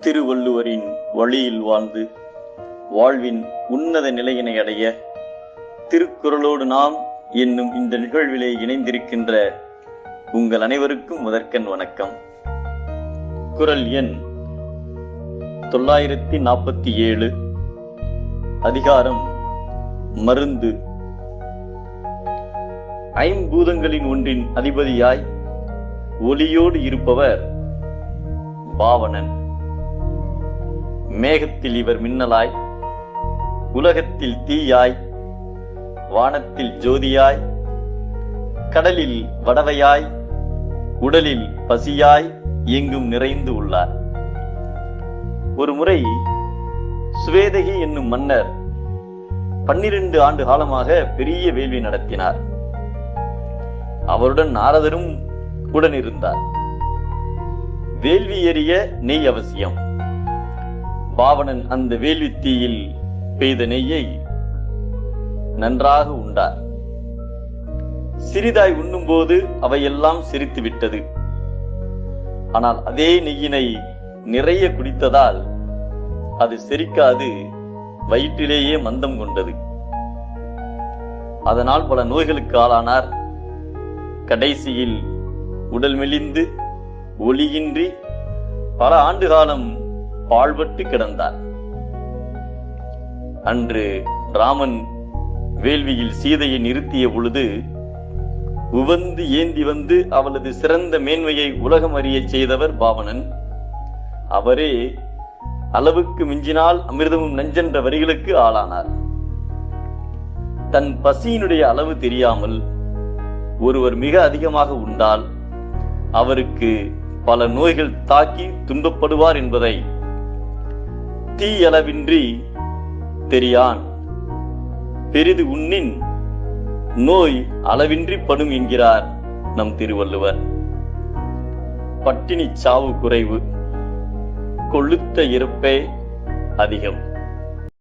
திருவள்ளுவரின் வழியில் வாழ்ந்து வாழ்வின் உன்னத நிலையினை அடைய திருக்குறளோடு நாம் என்னும் இந்த நிகழ்விலே இணைந்திருக்கின்ற உங்கள் அனைவருக்கும் முதற்கண் வணக்கம். குறள் எண் 947, அதிகாரம் மருந்து. ஐம்பூதங்களின் ஒன்றின் அதிபதியாய் ஒளியோடு இருப்பவர் பாவனன். மேகத்தில் இவர் மின்னலாய், உலகத்தில் தீயாய், வானத்தில் ஜோதியாய், கடலில் வடவையாய், உடலில் பசியாய் எங்கும் நிறைந்து உள்ளார். ஒரு முறை சுவேதகி என்னும் மன்னர் 12 ஆண்டு காலமாக பெரிய வேள்வி நடத்தினார். அவருடன் நாரதரும் உடனிருந்தார். வேள்வி எறிய நெய் அவசியம். பாவனன் அந்த வேள்வி தீயில் பெய்த நெய்யை நன்றாக உண்டார். சிறிதாய் உண்ணும் போது அவையெல்லாம் சிரித்து விட்டது. ஆனால் அதே நெய்யினை நிறைய குடித்ததால் அது செரிக்காது வயிற்றிலேயே மந்தம் கொண்டது. அதனால் பல நோய்களுக்கு ஆளானார். கடைசியில் உடல் மெலிந்து ஒளியின்றி பல ஆண்டு காலம் பாழ்பட்டு கிடந்தார். அன்று ராமன் வேள்வியில் சீதையை நிறுத்திய பொழுது உவந்து ஏந்தி வந்து அவளது சிறந்த மேன்மையை உலகம் அறிய செய்தவர் பாவனன். அவரே அளவுக்கு மிஞ்சினால் அமிர்தமும் நஞ்சென்ற வரிகளுக்கு ஆளானார். தன் பசியினுடைய அளவு தெரியாமல் ஒருவர் மிக அதிகமாக உண்டால் அவருக்கு பல நோய்கள் தாக்கி துன்பப்படுவார் என்பதை தீயளவின்றி தெரியான். பெரிது உண்ணின் நோய் அளவின்றி படும் என்கிறார் நம் திருவள்ளுவர். பட்டினி சாவு குறைவு, கொழுத்த இறப்பே அதிகம்.